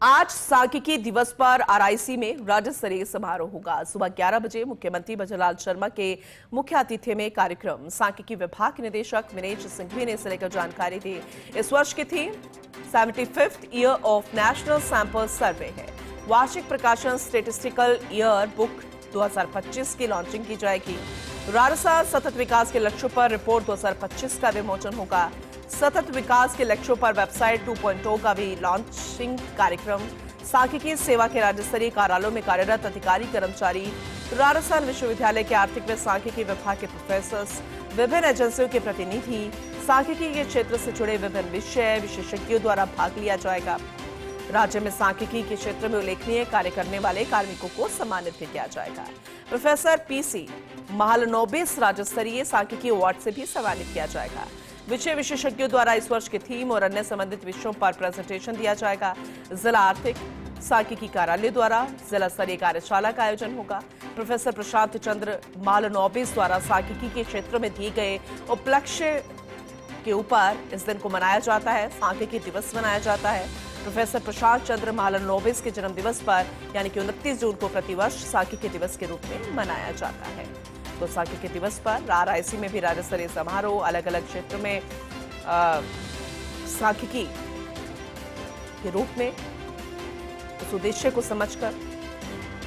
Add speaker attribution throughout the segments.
Speaker 1: आज सांख्यिकी दिवस पर आरआईसी में राज्य स्तरीय समारोह होगा। सुबह 11 बजे मुख्यमंत्री भजनलाल शर्मा के मुख्य आतिथ्य में कार्यक्रम। सांख्यिकी विभाग के निदेशक विनेश सिंघवी ने इसे लेकर जानकारी दी। इस वर्ष की theme 75th year of national sample survey है। वार्षिक प्रकाशन स्टेटिस्टिकल ईयर बुक 2025 की लॉन्चिंग की जाएगी। राजस्थान सतत विकास के लक्ष्यों पर रिपोर्ट 2025 का विमोचन होगा। सतत विकास के लक्ष्यों पर वेबसाइट 2.0 का भी लॉन्चिंग कार्यक्रम। सांख्यिकी सेवा के राज्य स्तरीय कार्यालयों में कार्यरत अधिकारी कर्मचारी, राजस्थान विश्वविद्यालय के आर्थिक व सांख्यिकी विभाग के प्रोफेसर, विभिन्न एजेंसियों के प्रतिनिधि, सांख्यिकी के क्षेत्र से जुड़े विभिन्न विषय विशेषज्ञों द्वारा भाग लिया जाएगा। राज्य में सांख्यिकी के क्षेत्र में उल्लेखनीय कार्य करने वाले कार्मिकों को सम्मानित भी किया जाएगा। प्रोफेसर पीसी महालनोबिस राज्य स्तरीय सांख्यिकी अवार्ड से भी सम्मानित किया जाएगा। विषय विशेषज्ञों द्वारा इस वर्ष के थीम और अन्य संबंधित विषयों पर प्रेजेंटेशन दिया जाएगा। जिला आर्थिक सांख्यिकी कार्यालय द्वारा जिला स्तरीय कार्यशाला का आयोजन होगा। प्रोफेसर प्रशांत चंद्र महालनोबिस द्वारा सांख्यिकी के क्षेत्र में दिए गए उपलक्ष्य के ऊपर इस दिन को मनाया जाता है, सांख्यिकी दिवस मनाया जाता है। प्रोफेसर प्रशांत चंद्र महालनोबिस के जन्म दिवस पर यानी कि 29 जून को प्रतिवर्ष सांख्यिकी दिवस के रूप में मनाया जाता है। तो सांख्यिकी दिवस पर आरआईसी में भी राज्य स्तरीय समारोह अलग अलग क्षेत्र में सांख्यिकी के रूप में उस उद्देश्य को समझकर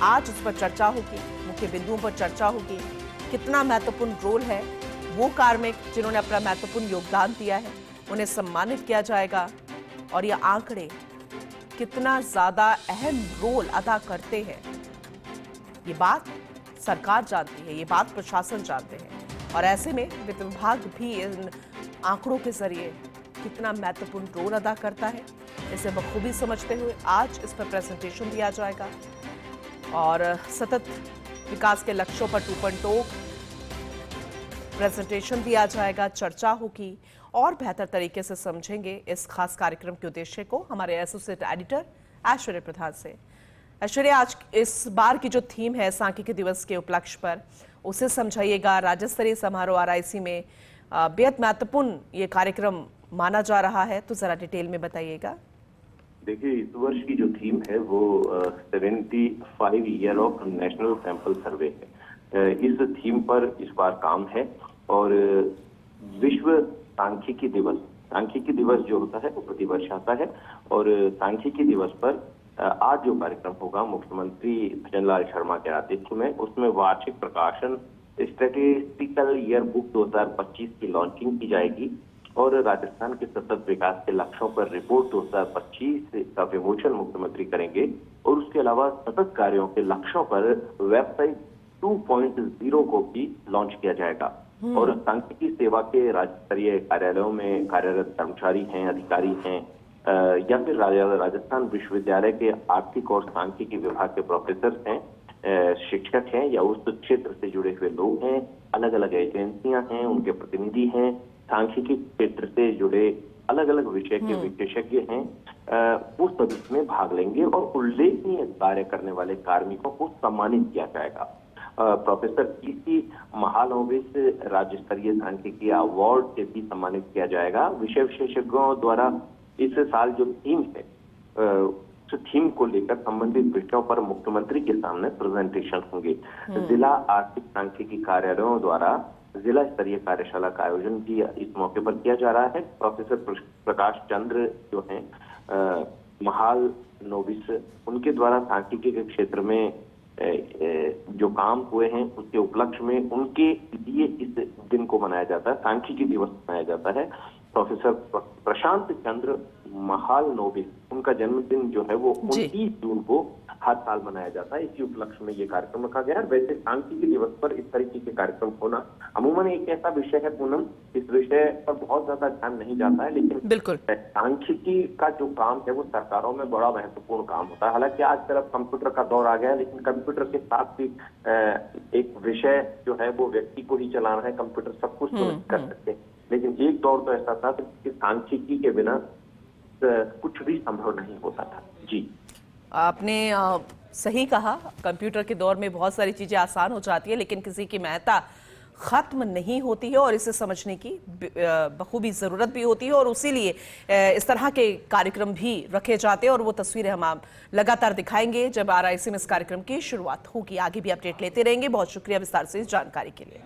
Speaker 1: आज उस पर चर्चा होगी, मुख्य बिंदुओं पर चर्चा होगी। कितना महत्वपूर्ण रोल है, वो कार्मिक जिन्होंने अपना महत्वपूर्ण योगदान दिया है उन्हें सम्मानित किया जाएगा। और ये आंकड़े कितना ज्यादा अहम रोल अदा करते हैं, ये बात सरकार जानती है, ये बात प्रशासन जानते हैं। और ऐसे में वित्त विभाग भी इन आंकड़ों के जरिए कितना महत्वपूर्ण रोल अदा करता है, इसे बखूबी समझते हुए आज इस पर प्रेजेंटेशन दिया जाएगा। और सतत विकास के लक्ष्यों पर 2.0 प्रेजेंटेशन दिया जाएगा, चर्चा होगी और बेहतर तरीके से समझेंगे इस खास कार्यक्रम के उद्देश्य को हमारे एसोसिएट एडिटर ऐश्वर्य प्रधान से। ऐश्वर्य, आज इस बार की जो थीम है सांख्यिकी दिवस के उपलक्ष्य पर, उसे समझाइएगा। राज्य स्तरीय समारोह आरआईसी में बेहद महत्वपूर्ण ये कार्यक्रम माना जा रहा है, तो जरा डिटेल में बताइएगा।
Speaker 2: देखिए, इस वर्ष की जो थीम है वो 75 year of national sample survey है। इस थीम पर इस बार काम है और विश्व सांख्यिकी दिवस जो होता है वो प्रतिवर्ष आता है। और सांख्यिकी दिवस पर आज जो कार्यक्रम होगा मुख्यमंत्री भजनलाल शर्मा के आतिथ्य में, उसमें वार्षिक प्रकाशन स्टैटिस्टिकल ईयर बुक 2025 की लॉन्चिंग की जाएगी और राजस्थान के सतत विकास के लक्ष्यों पर रिपोर्ट 2025 का विमोचन मुख्यमंत्री करेंगे। और उसके अलावा सतत कार्यों के लक्ष्यों पर वेबसाइट 2.0 को भी लॉन्च किया जाएगा। और सांख्यिकी सेवा के राज्य स्तरीय कार्यालयों में कार्यरत कर्मचारी हैं, अधिकारी हैं या फिर राजस्थान विश्वविद्यालय के आर्थिक और सांख्यिकी विभाग के प्रोफेसर हैं, शिक्षक हैं या उस क्षेत्र से जुड़े हुए लोग हैं, अलग अलग एजेंसियां हैं, उनके प्रतिनिधि हैं, सांख्यिकी क्षेत्र से जुड़े अलग अलग विषय के विशेषज्ञ हैं, वो सभी इसमें भाग लेंगे और उल्लेखनीय कार्य करने वाले कार्मिकों को सम्मानित किया जाएगा। प्रोफेसर पीसी महालनोबिस राज्य स्तरीय सांख्यिकी अवार्ड से भी सम्मानित किया जाएगा। विषय विशेषज्ञों द्वारा इस साल जो थीम है उस थीम को लेकर संबंधित विषयों पर मुख्यमंत्री के सामने प्रेजेंटेशन होंगे। जिला आर्थिक सांख्यिकी कार्यालयों द्वारा जिला स्तरीय कार्यशाला का आयोजन भी इस मौके पर किया जा रहा है। प्रोफेसर प्रकाश चंद्र जो हैं महालनोबिस, उनके द्वारा सांख्यिकी के क्षेत्र में जो काम हुए हैं उसके उपलक्ष्य में उनके लिए इस दिन को मनाया जाता है, सांख्यिकी दिवस मनाया जाता है। प्रोफेसर प्रशांत चंद्र महालनोबिस, उनका जन्मदिन जो है वो 29 जून को हर साल मनाया जाता है। इसी उपलक्ष्य में ये कार्यक्रम रखा गया है। वैसे सांख्यिकी दिवस पर इस तरीके के कार्यक्रम होना अमूमन एक ऐसा विषय है पूनम, इस विषय पर बहुत ज्यादा ध्यान नहीं जाता है, लेकिन
Speaker 1: बिल्कुल
Speaker 2: सांख्यिकी का जो काम है वो सरकारों में बड़ा महत्वपूर्ण काम होता है। हालांकि आज तरफ कंप्यूटर का दौर आ गया है, लेकिन कंप्यूटर के साथ भी एक विषय जो है वो व्यक्ति को ही चलाना है, कंप्यूटर सब कुछ तो नहीं कर सकते। लेकिन एक दौर तो ऐसा था कि सांख्यिकी के बिना कुछ भी संभव नहीं होता था। जी,
Speaker 1: आपने सही कहा, कंप्यूटर के दौर में बहुत सारी चीजें आसान हो जाती है, लेकिन किसी की महत्ता खत्म नहीं होती है और इसे समझने की बखूबी जरूरत भी होती है और इसीलिए इस तरह के कार्यक्रम भी रखे जाते हैं और वो तस्वीरें हम लगातार दिखाएंगे जब RIC में इस कार्यक्रम की शुरुआत होगी। आगे भी अपडेट लेते रहेंगे। बहुत शुक्रिया विस्तार से इस जानकारी के लिए।